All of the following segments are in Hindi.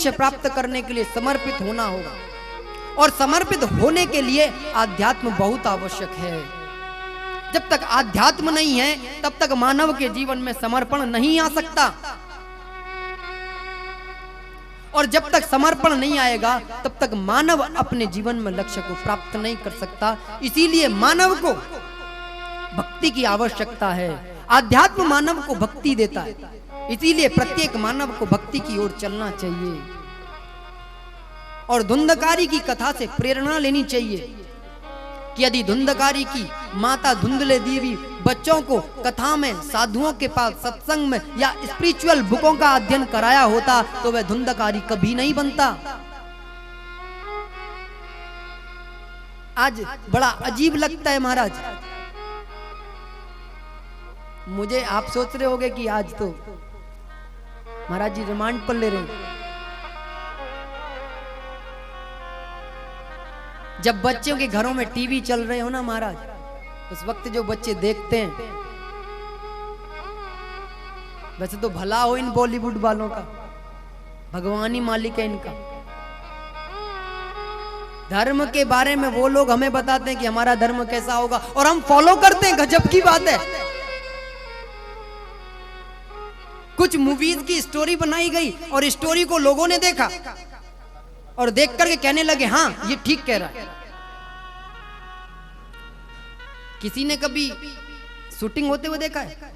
लक्ष्य प्राप्त करने के लिए समर्पित होना होगा, और समर्पित होने के लिए आध्यात्म बहुत आवश्यक है। जब तक आध्यात्म नहीं है तब तक मानव के जीवन में समर्पण नहीं आ सकता, और जब तक समर्पण नहीं आएगा तब तक मानव अपने जीवन में लक्ष्य को प्राप्त नहीं कर सकता। इसीलिए मानव को भक्ति की आवश्यकता है। आध्यात्म मानव को भक्ति देता है, इसीलिए प्रत्येक मानव को भक्ति की ओर चलना चाहिए और धुंधकारी की कथा से प्रेरणा लेनी चाहिए कि यदि धुंधकारी की माता धुंधले देवी बच्चों को कथा में, साधुओं के पास, सत्संग में या स्पिरिचुअल बुकों का अध्ययन कराया होता तो वह धुंधकारी कभी नहीं बनता। आज बड़ा अजीब लगता है महाराज, मुझे आप सोच रहे होंगे कि आज तो महाराज जी रिमांड पर ले रहे हैं। जब बच्चों के घरों में टीवी चल रहे हो ना महाराज, उस वक्त जो बच्चे देखते हैं, वैसे तो भला हो इन बॉलीवुड वालों का, भगवान ही मालिक है इनका। धर्म के बारे में वो लोग हमें बताते हैं कि हमारा धर्म कैसा होगा और हम फॉलो करते हैं। गजब की बात है। कुछ मूवीज की स्टोरी बनाई गई और स्टोरी को लोगों ने देखा और देख करके कहने लगे हाँ ये ठीक कह रहा है। किसी ने कभी शूटिंग होते हुए देखा है?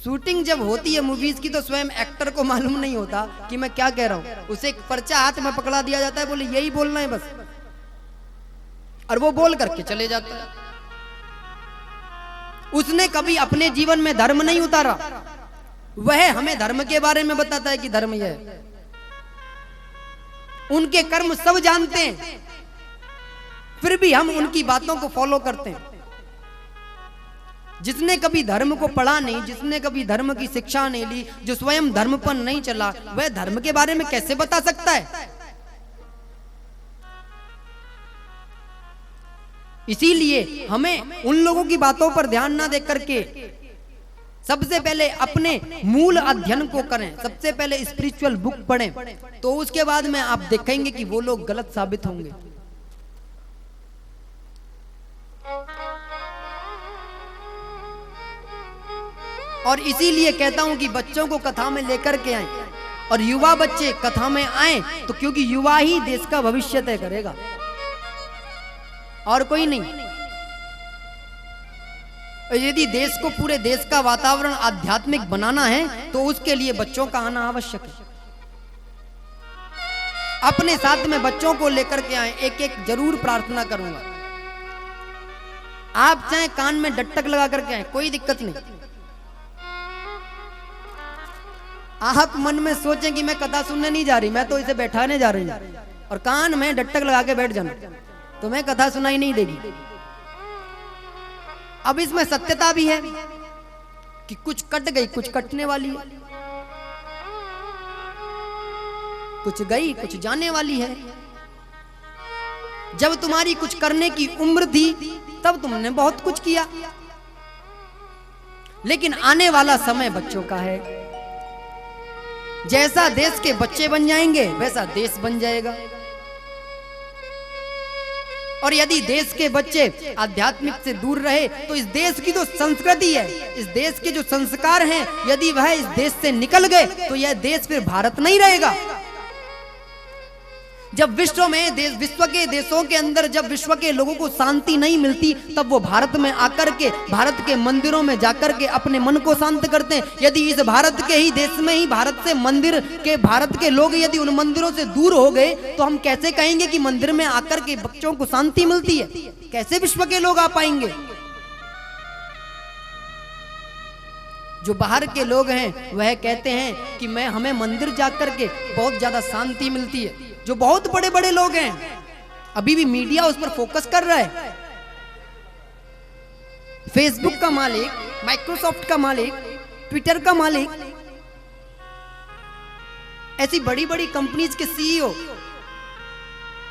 शूटिंग जब होती है मूवीज की तो स्वयं एक्टर को मालूम नहीं होता कि मैं क्या कह रहा हूं। उसे एक पर्चा हाथ में पकड़ा दिया जाता है, बोले यही बोलना है बस, और वो बोल करके चले जाता है। उसने कभी अपने जीवन में धर्म नहीं उतारा, वह हमें धर्म के बारे में बताता है कि धर्म यह है। उनके कर्म सब जानते हैं, फिर भी हम उनकी बातों को फॉलो करते हैं। जिसने कभी धर्म को पढ़ा नहीं, जिसने कभी धर्म की शिक्षा नहीं ली, जो स्वयं धर्म पर नहीं चला, वह धर्म के बारे में कैसे बता सकता है? इसीलिए हमें उन लोगों की बातों पर ध्यान ना देकर के सबसे पहले अपने मूल अध्ययन को करें। सबसे पहले स्पिरिचुअल बुक पढ़ें, तो उसके बाद में आप देखेंगे कि वो लोग गलत साबित होंगे। और इसीलिए कहता हूं कि बच्चों को कथा में लेकर के आए, और युवा बच्चे कथा में आए, तो क्योंकि युवा ही देश का भविष्य तय करेगा और कोई नहीं। यदि देश को, पूरे देश का वातावरण आध्यात्मिक बनाना है तो उसके लिए बच्चों का आना आवश्यक है। अपने साथ में बच्चों को लेकर के आए। एक एक जरूर प्रार्थना करूंगा। आप चाहे कान में डट्टक लगा करके आए, कोई दिक्कत नहीं। आप मन में सोचें कि मैं कथा सुनने नहीं जा रही, मैं तो इसे बैठाने जा रही हूं, और कान में डट्टक लगा के बैठ जाना, तो मैं कथा सुनाई नहीं देगी। अब इसमें सत्यता भी है कि कुछ कट गई, कुछ कटने वाली है, कुछ गई, कुछ जाने वाली है। जब तुम्हारी कुछ करने की उम्र थी तब तुमने बहुत कुछ किया, लेकिन आने वाला समय बच्चों का है। जैसा देश के बच्चे बन जाएंगे वैसा देश बन जाएगा। और यदि देश के बच्चे आध्यात्मिक से दूर रहे तो इस देश की जो संस्कृति है, इस देश के जो संस्कार हैं, यदि वह इस देश से निकल गए तो यह देश फिर भारत नहीं रहेगा। जब विश्व में विश्व के देशों के अंदर जब विश्व के लोगों को शांति नहीं मिलती, तब वो भारत में आकर के, भारत के मंदिरों में जाकर के अपने मन को शांत करते हैं। यदि इस भारत के ही देश में ही भारत से मंदिर के, भारत के लोग यदि उन मंदिरों से दूर हो गए तो हम कैसे कहेंगे कि मंदिर में आकर के बच्चों को शांति मिलती है? कैसे विश्व के लोग आ पाएंगे? जो बाहर के लोग हैं वह कहते हैं कि हमें मंदिर जाकर के बहुत ज्यादा शांति मिलती है। जो बहुत बड़े बड़े लोग हैं, अभी भी मीडिया उस पर फोकस कर रहा है। फेसबुक का मालिक, माइक्रोसॉफ्ट का मालिक, ट्विटर का मालिक, ऐसी बड़ी बड़ी कंपनीज के सीईओ,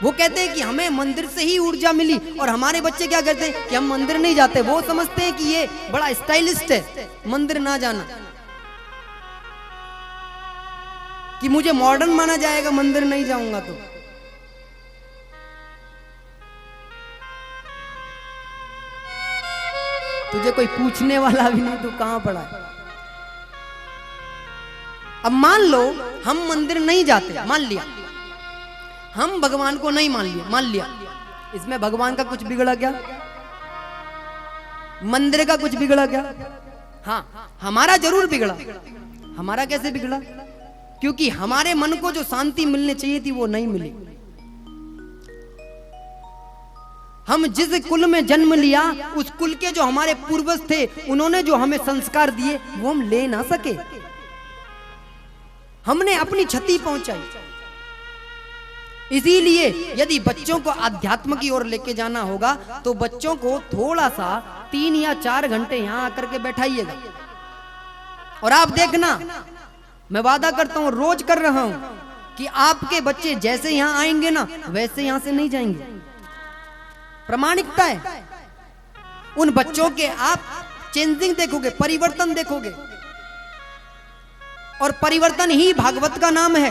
वो कहते हैं कि हमें मंदिर से ही ऊर्जा मिली, और हमारे बच्चे क्या कहते हैं कि हम मंदिर नहीं जाते। वो समझते हैं कि ये बड़ा स्टाइलिस्ट है मंदिर ना जाना। कि मुझे मॉडर्न माना जाएगा, मंदिर नहीं जाऊंगा तो। तुझे कोई पूछने वाला भी नहीं, तू कहां पड़ा है। अब मान लो हम मंदिर नहीं जाते, मान लिया हम भगवान को नहीं मान लिया, इसमें भगवान का कुछ बिगड़ा क्या? मंदिर का कुछ बिगड़ा क्या? हाँ, हमारा जरूर बिगड़ा। हमारा कैसे बिगड़ा? क्योंकि हमारे मन को जो शांति मिलनी चाहिए थी वो नहीं मिली। हम जिस कुल में जन्म लिया, उस कुल के जो हमारे पूर्वज थे, उन्होंने जो हमें संस्कार दिए वो हम ले ना सके। हमने अपनी क्षति पहुंचाई। इसीलिए यदि बच्चों को अध्यात्म की ओर लेके जाना होगा तो बच्चों को थोड़ा सा 3 या 4 घंटे यहां आकर के बैठाइएगा। और आप देखना, मैं वादा करता हूं, रोज कर रहा हूं, कि आपके बच्चे जैसे यहां आएंगे ना, वैसे यहां से नहीं जाएंगे। प्रामाणिकता है। उन बच्चों के आप चेंजिंग देखोगे, परिवर्तन देखोगे। और परिवर्तन ही भागवत का नाम है।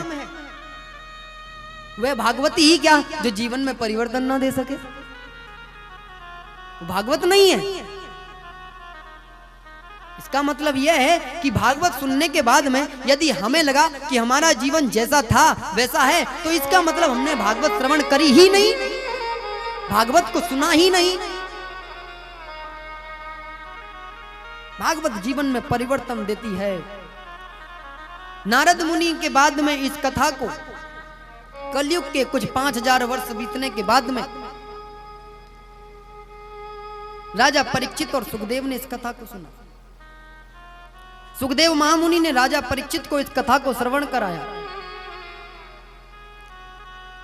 वह भागवती ही क्या जो जीवन में परिवर्तन ना दे सके? भागवत नहीं है। इसका मतलब यह है कि भागवत सुनने के बाद में यदि हमें लगा कि हमारा जीवन जैसा था वैसा है, तो इसका मतलब हमने भागवत श्रवण करी ही नहीं, भागवत को सुना ही नहीं। भागवत जीवन में परिवर्तन देती है। नारद मुनि के बाद में इस कथा को, कलयुग के कुछ 5000 वर्ष बीतने के बाद में, राजा परीक्षित और सुखदेव ने इस कथा को सुना। सुखदेव महामुनि ने राजा परीक्षित को इस कथा को श्रवण कराया।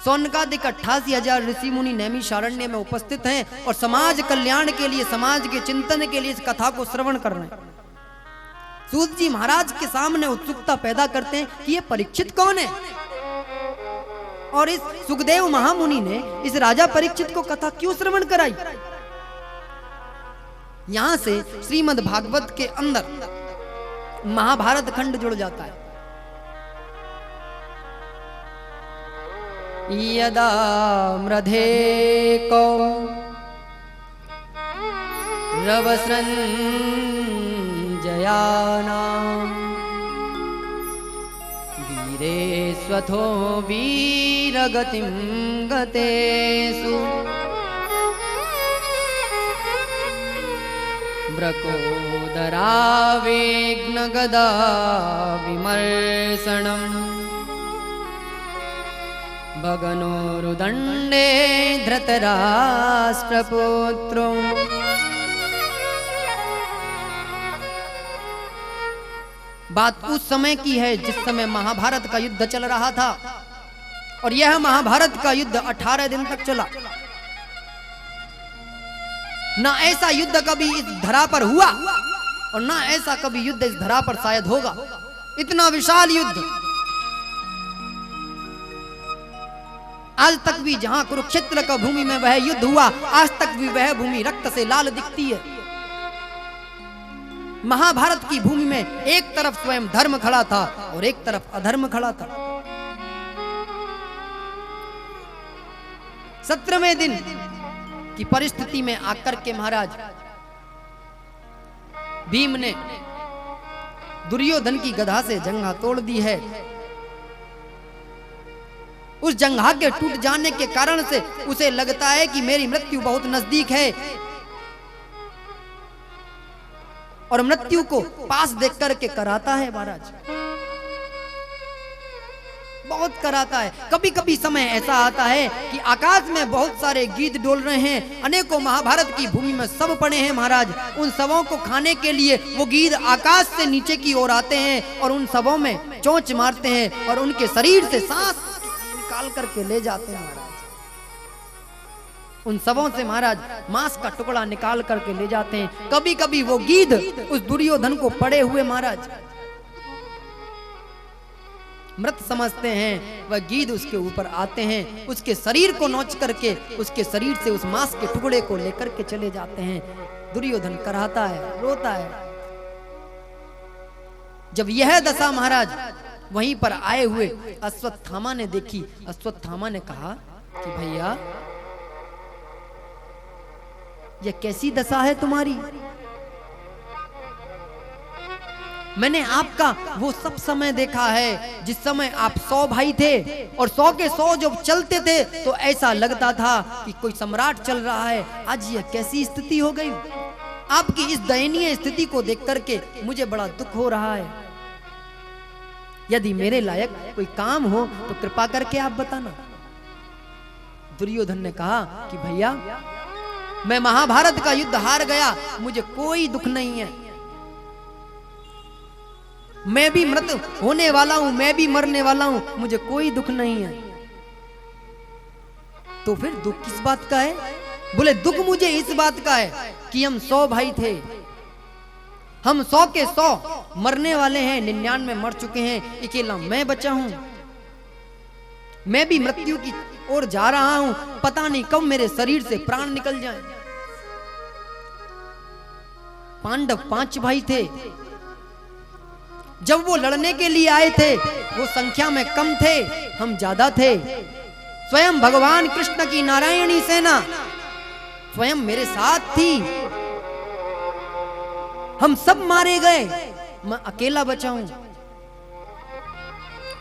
सौनकादिक 88,000 ऋषि मुनि नैमिषारण्य में उपस्थित हैं और समाज कल्याण के लिए, समाज के चिंतन के लिए इस कथा को श्रवण कर रहे हैं। सूत जी महाराज के सामने उत्सुकता पैदा करते हैं कि ये परीक्षित कौन है। और इस सुखदेव महामुनि ने इस राजा परीक्षित को कथा क्यों श्रवण कराई? यहां से श्रीमद् भागवत के अंदर महाभारत खंड जुड़ जाता है। यदा मृधे को रवसृञ्जयानां वीरे स्वथो वीरगतिं गतेषु ब्रकोदरावेग्नगदा विमर्शनम् भगनोरुदण्डे धृतराष्ट्रपुत्रो। बात उस समय की है जिस समय महाभारत का युद्ध चल रहा था। और यह महाभारत का युद्ध 18 दिन तक चला। ना ऐसा युद्ध कभी इस धरा पर हुआ और ना ऐसा कभी युद्ध इस धरा पर शायद होगा। इतना विशाल युद्ध आज तक भी, जहां कुरुक्षेत्र का भूमि में वह युद्ध हुआ, आज तक भी वह भूमि रक्त से लाल दिखती है। महाभारत की भूमि में एक तरफ स्वयं धर्म खड़ा था और एक तरफ अधर्म खड़ा था। 17वें दिन की परिस्थिति में आकर के महाराज भीम ने दुर्योधन की गदा से जंघा तोड़ दी है। उस जंघा के टूट जाने के कारण से उसे लगता है कि मेरी मृत्यु बहुत नजदीक है और मृत्यु को पास देख करके कराता है महाराज, बहुत कराता है। कभी कभी समय ऐसा आता है कि आकाश में बहुत सारे गीद डोल रहे हैं, अनेकों महाभारत की भूमि में सब पड़े हैं महाराज। उन सबों को खाने के लिए वो गीद आकाश से नीचे की ओर आते हैं और उन सबों में चोंच मारते हैं और उनके शरीर से सांस निकाल करके ले जाते हैं महाराज। उन सबों से महाराज मांस का टुकड़ा निकाल करके ले जाते हैं। कभी कभी वो गीद उस दुर्योधन को पड़े हुए महाराज मृत समझते हैं, वह गीद उसके ऊपर आते हैं, उसके शरीर को नोच करके उसके शरीर से उस मांस के टुकड़े को लेकर के चले जाते हैं। दुर्योधन कराहता है, रोता है। जब यह दशा महाराज वहीं पर आए हुए अश्वत्थामा ने देखी। अश्वत्थामा ने कहा कि भैया यह कैसी दशा है तुम्हारी? मैंने आपका वो सब समय देखा है जिस समय आप 100 भाई थे और 100 के 100 जब चलते थे तो ऐसा लगता था कि कोई सम्राट चल रहा है। आज यह कैसी स्थिति हो गई? आपकी इस दयनीय स्थिति को देख करके मुझे बड़ा दुख हो रहा है। यदि मेरे लायक कोई काम हो तो कृपा करके आप बताना। दुर्योधन ने कहा कि भैया मैं महाभारत का युद्ध हार गया, मुझे कोई दुख नहीं है। मैं भी मृत होने वाला हूं, मैं भी मरने वाला हूं, मुझे कोई दुख नहीं है। तो फिर दुख किस बात का है? बोले दुख मुझे इस बात का है कि हम 100 भाई थे, हम 100 के 100 मरने वाले हैं, 99 मर चुके हैं, अकेला मैं बचा हूं। मैं भी मृत्यु की ओर जा रहा हूं, पता नहीं कब मेरे शरीर से प्राण निकल जाएं। पांडव 5 भाई थे। जब वो लड़ने के लिए आए थे वो संख्या में कम थे, हम ज्यादा थे। स्वयं भगवान कृष्ण की नारायणी सेना स्वयं मेरे साथ थी। हम सब मारे गए, मैं अकेला बचा हूं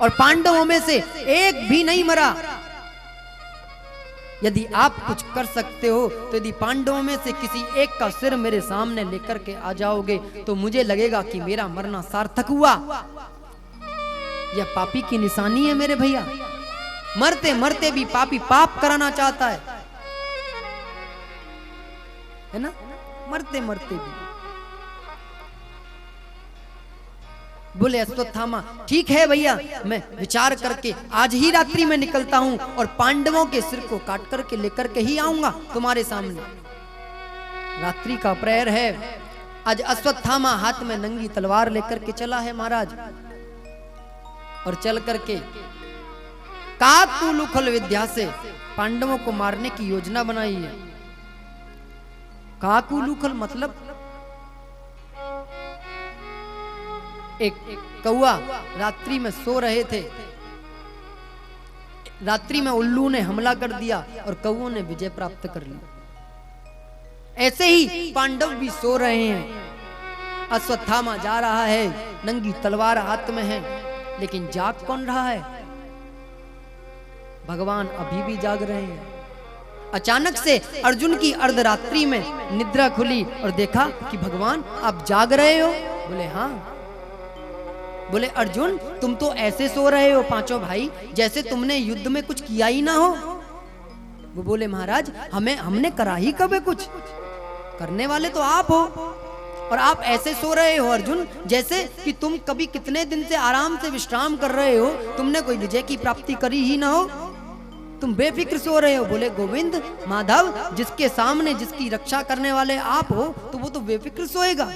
और पांडवों में से एक भी नहीं मरा। यदि आप कुछ कर सकते हो तो यदि पांडवों में से किसी एक का सिर मेरे सामने लेकर के आ जाओगे तो मुझे लगेगा कि मेरा मरना सार्थक हुआ। यह पापी की निशानी है मेरे भैया। मरते मरते भी पापी पाप कराना चाहता है ना? मरते मरते भी। बोले अश्वत्थामा ठीक है भैया, मैं विचार करके आज ही रात्रि में निकलता हूं और पांडवों के सिर को काट करके लेकर के ही आऊंगा तुम्हारे सामने। रात्रि का प्रहर है। आज अश्वत्थामा हाथ में नंगी तलवार लेकर के चला है महाराज, और चल करके काकुलुखल विद्या से पांडवों को मारने की योजना बनाई है। काकुलुखल मतलब एक कौआ रात्रि में सो रहे थे, रात्रि में उल्लू ने हमला कर दिया और कौओं ने विजय प्राप्त कर ली। ऐसे ही पांडव भी सो रहे हैं। अश्वत्थामा जा रहा है, नंगी तलवार हाथ में है, लेकिन जाग कौन रहा है? भगवान अभी भी जाग रहे हैं। अचानक से अर्जुन की अर्धरात्रि में निद्रा खुली और देखा कि भगवान आप जाग रहे हो। बोले हाँ। बोले अर्जुन तुम तो ऐसे सो रहे हो पांचों भाई जैसे तुमने युद्ध में कुछ किया ही ना हो। वो बोले महाराज हमने करा ही कब है? कुछ करने वाले तो आप हो, और आप ऐसे सो रहे हो अर्जुन जैसे कि तुम कभी कितने दिन से आराम से विश्राम कर रहे हो, तुमने कोई विजय की प्राप्ति करी ही ना हो, तुम बेफिक्र सो रहे हो। बोले गोविंद माधव जिसके सामने जिसकी रक्षा करने वाले आप हो तो वो तो बेफिक्र सोएगा।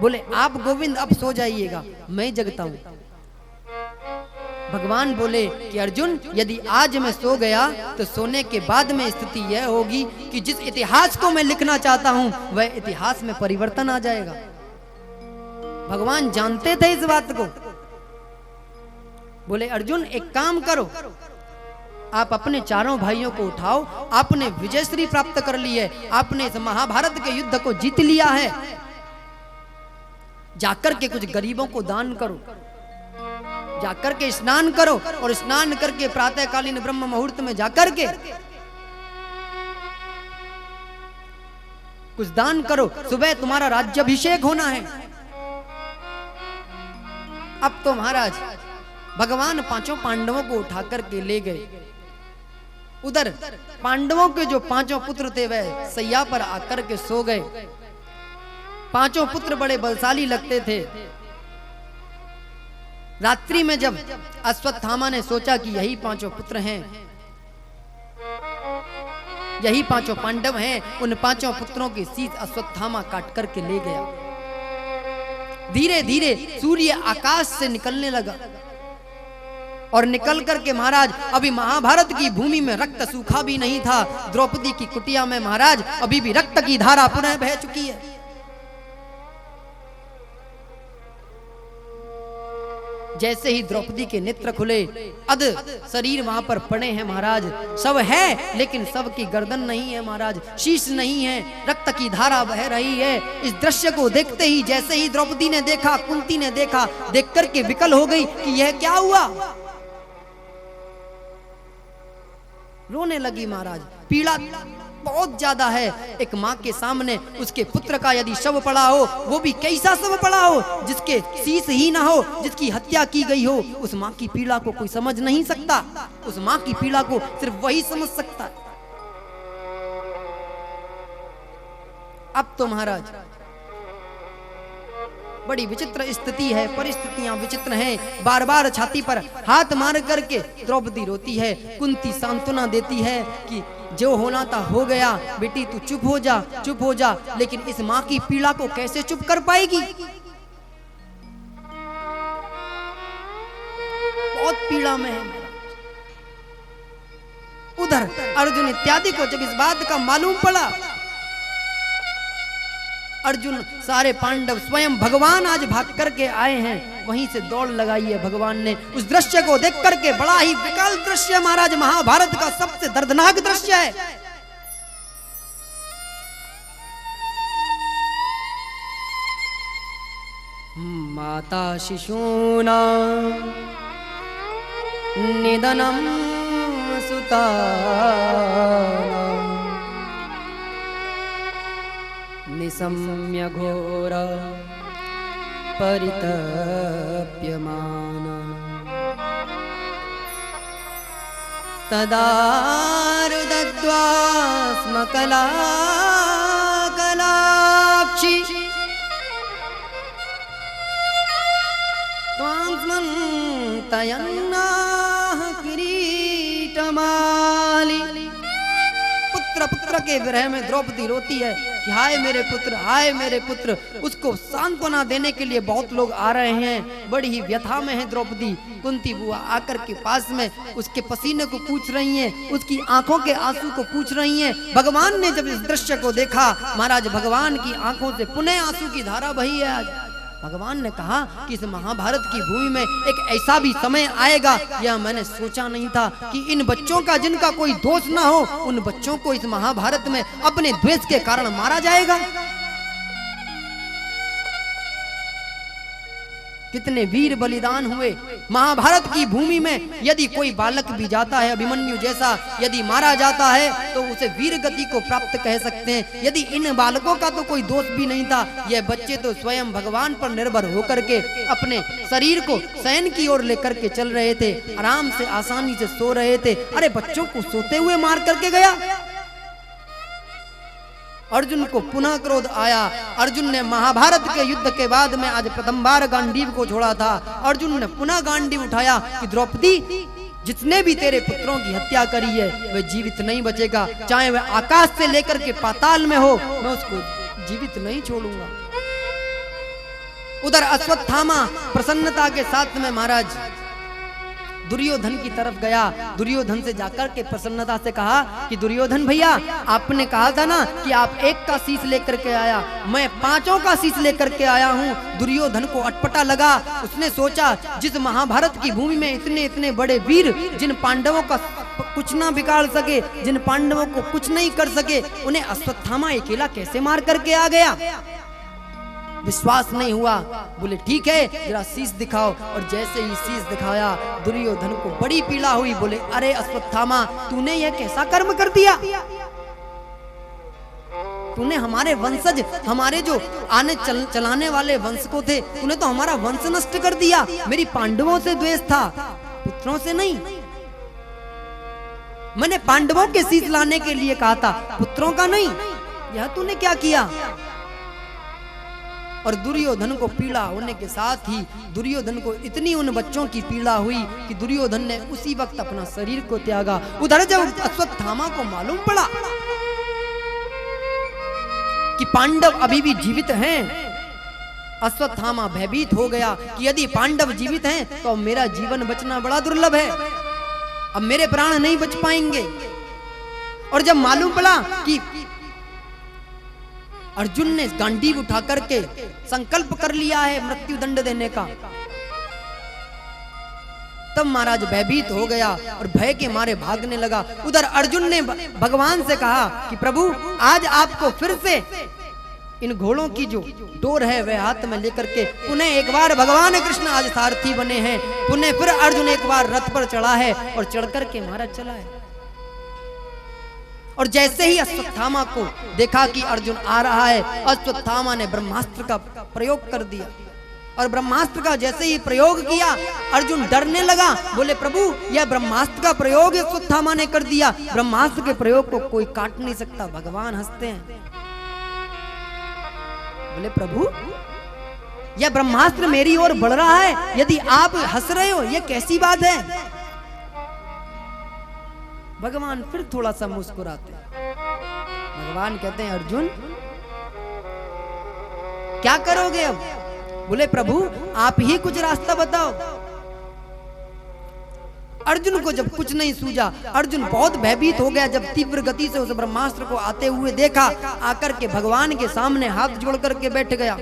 बोले आप गोविंद अब सो जाइएगा, मैं जगता हूं। भगवान बोले कि अर्जुन यदि आज मैं सो गया तो सोने के बाद में स्थिति यह होगी कि जिस इतिहास को मैं लिखना चाहता हूं वह इतिहास में परिवर्तन आ जाएगा। भगवान जानते थे इस बात को। बोले अर्जुन एक काम करो, आप अपने चारों भाइयों को उठाओ, आपने विजयश्री प्राप्त कर ली है, आपने इस महाभारत के युद्ध को जीत लिया है, जाकर के कुछ गरीबों को दान करो, जाकर के स्नान करो और स्नान करके प्रातःकालीन ब्रह्म मुहूर्त में जाकर के कुछ दान करो, सुबह तुम्हारा राज्याभिषेक होना है। अब तो महाराज भगवान पांचों पांडवों को उठा करके ले गए। उधर पांडवों के जो पांचों पुत्र थे वह सैया पर आकर के सो गए। पांचों पुत्र बड़े बलशाली लगते थे। रात्रि में जब अश्वत्थामा ने सोचा कि यही पांचों पुत्र हैं, यही पांचों पांडव हैं, उन पांचों पुत्रों की शीश अश्वत्थामा काट करके ले गया। धीरे धीरे सूर्य आकाश से निकलने लगा और निकल करके महाराज अभी महाभारत की भूमि में रक्त सूखा भी नहीं था। द्रौपदी की कुटिया में महाराज अभी भी रक्त की धारा पुनः बह चुकी है। जैसे ही द्रौपदी के नेत्र खुले, अध शरीर वहां पर पड़े हैं महाराज। सब है लेकिन सब की गर्दन नहीं है महाराज, शीश नहीं है, रक्त की धारा बह रही है। इस दृश्य को देखते ही जैसे ही द्रौपदी ने देखा, कुंती ने देखा, देख करके विकल हो गई कि यह क्या हुआ। रोने लगी महाराज, पीड़ा बहुत ज्यादा है। एक माँ के सामने उसके पुत्र का यदि शव पड़ा हो, वो भी कैसा शव पड़ा हो, जिसके शीश ही ना हो, जिसकी हत्या की गई हो, उस माँ की पीड़ा को कोई समझ नहीं सकता। उस माँ की पीड़ा को सिर्फ वही समझ सकता है। अब तो महाराज बड़ी विचित्र स्थिति है, परिस्थितियां विचित्र हैं। बार बार छाती पर हाथ मार करके द्रौपदी रोती है। कुंती सांत्वना देती है कि जो होना था हो गया, बेटी तू चुप हो जा, चुप हो जा। लेकिन इस माँ की पीड़ा को कैसे चुप कर पाएगी? बहुत पीड़ा में है। उधर अर्जुन इत्यादि को जब इस बात का मालूम पड़ा, अर्जुन सारे पांडव स्वयं भगवान आज भाग करके आए हैं, वहीं से दौड़ लगाई है भगवान ने। उस दृश्य को देख करके, बड़ा ही विकराल दृश्य महाराज, महाभारत का सबसे दर्दनाक दृश्य है। माता शिशूना निधनम सुता निशम्य घोर परितप्यमान तदा रुदध्वा स्म कलाक्षी त्वां स्मन्तयन्नाः किरीटमाली। पुत्र के विरह में द्रौपदी रोती है कि हाय मेरे पुत्र, हाय मेरे पुत्र। उसको सांत्वना देने के लिए बहुत लोग आ रहे हैं, बड़ी ही व्यथा में है द्रौपदी। कुंती बुआ आकर के पास में उसके पसीने को पूछ रही हैं, उसकी आंखों के आंसू को पूछ रही हैं। भगवान ने जब इस दृश्य को देखा महाराज, भगवान की आंखों से पुनः आंसू की धारा बही है। आज भगवान ने कहा कि इस महाभारत की भूमि में एक ऐसा भी समय आएगा, यह मैंने सोचा नहीं था, कि इन बच्चों का जिनका कोई दोष ना हो, उन बच्चों को इस महाभारत में अपने द्वेष के कारण मारा जाएगा। कितने वीर बलिदान हुए महाभारत की भूमि में। यदि कोई बालक भी जाता है, अभिमन्यु जैसा यदि मारा जाता है, तो उसे वीर गति को प्राप्त कह सकते हैं। यदि इन बालकों का तो कोई दोष भी नहीं था, यह बच्चे तो स्वयं भगवान पर निर्भर होकर के अपने शरीर को शयन की ओर लेकर के चल रहे थे, आराम से आसानी से सो रहे थे। अरे बच्चों को सोते हुए मार करके गया। अर्जुन को पुनः क्रोध आया। अर्जुन ने महाभारत के युद्ध के बाद में आज प्रथम बार गांडीव को छोड़ा था। अर्जुन ने पुनः गांडीव उठाया कि द्रौपदी, जिसने भी तेरे पुत्रों की हत्या करी है वह जीवित नहीं बचेगा, चाहे वह आकाश से लेकर के पाताल में हो, मैं उसको जीवित नहीं छोड़ूंगा। उधर अश्वत्थामा प्रसन्नता के साथ में महाराज दुर्योधन की तरफ गया। दुर्योधन से जाकर के प्रसन्नता से कहा कि दुर्योधन भैया, आपने कहा था ना कि आप एक का शीश लेकर के आया, मैं 5 का शीश लेकर के आया हूँ। दुर्योधन को अटपटा लगा। उसने सोचा, जिस महाभारत की भूमि में इतने इतने बड़े वीर, जिन पांडवों का कुछ ना बिगाड़ सके, जिन पांडवों को कुछ नहीं कर सके, उन्हें अश्वत्थामा अकेला कैसे मार करके आ गया। विश्वास नहीं हुआ। बोले ठीक है, जरा शीश दिखाओ। और जैसे ही शीश दिखाया, दुर्योधन को बड़ी पीड़ा हुई। बोले अरे अश्वत्थामा, तूने यह कैसा कर्म कर दिया? तूने हमारे वंशज, हमारे जो आने चलाने वाले वंश को थे, तूने तो हमारा वंश नष्ट कर दिया। मेरी पांडवों से द्वेष था, पुत्रों से नहीं। मैंने पांडवों के शीश लाने के लिए कहा था, पुत्रों का नहीं। यह तूने क्या किया? और दुर्योधन को पीड़ा होने के साथ ही दुर्योधन को इतनी उन बच्चों की पीड़ा हुई कि दुर्योधन ने उसी वक्त अपना शरीर को त्यागा। उधर जब अश्वत्थामा को मालूम पड़ा कि पांडव अभी भी जीवित हैं, अश्वत्थामा भयभीत हो गया कि यदि पांडव जीवित हैं तो मेरा जीवन बचना बड़ा दुर्लभ है, अब मेरे प्राण नहीं बच पाएंगे। और जब मालूम पड़ा कि अर्जुन ने गांडीव उठा करके संकल्प कर लिया है मृत्यु दंड देने का, तब महाराज भयभीत हो गया और भय के मारे भागने लगा। उधर अर्जुन ने भगवान से कहा कि प्रभु आज आपको फिर से इन घोड़ों की जो डोर है वह हाथ में लेकर के पुनः एक बार भगवान कृष्ण आज सारथी बने हैं। पुनः फिर अर्जुन एक बार रथ पर चढ़ा है और चढ़ करके महाराज चला है। और जैसे ही अश्वत्थामा को देखा कि अर्जुन आ रहा है, अश्वत्थामा ने ब्रह्मास्त्र का प्रयोग कर दिया। और ब्रह्मास्त्र का जैसे ही प्रयोग किया अर्जुन डरने लगा। बोले प्रभु यह ब्रह्मास्त्र का प्रयोग अश्वत्थामा ने कर दिया, ब्रह्मास्त्र के प्रयोग को कोई काट नहीं सकता। भगवान हंसते हैं, बोले प्रभु यह ब्रह्मास्त्र मेरी ओर बढ़ रहा है, यदि आप हंस रहे हो यह कैसी बात है। भगवान फिर थोड़ा सा मुस्कुराते हैं। भगवान कहते हैं अर्जुन क्या करोगे अब। बोले प्रभु आप ही कुछ रास्ता बताओ। अर्जुन को जब कुछ नहीं सूझा, अर्जुन बहुत भयभीत हो गया। जब तीव्र गति से उस ब्रह्मास्त्र को आते हुए देखा, आकर के भगवान के सामने हाथ जोड़ करके बैठ गया।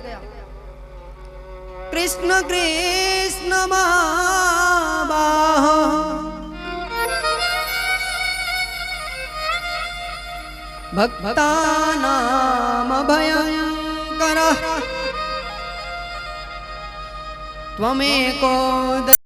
कृष्ण कृष्ण महाबाहो भक्तानाम भयंकर त्वमेको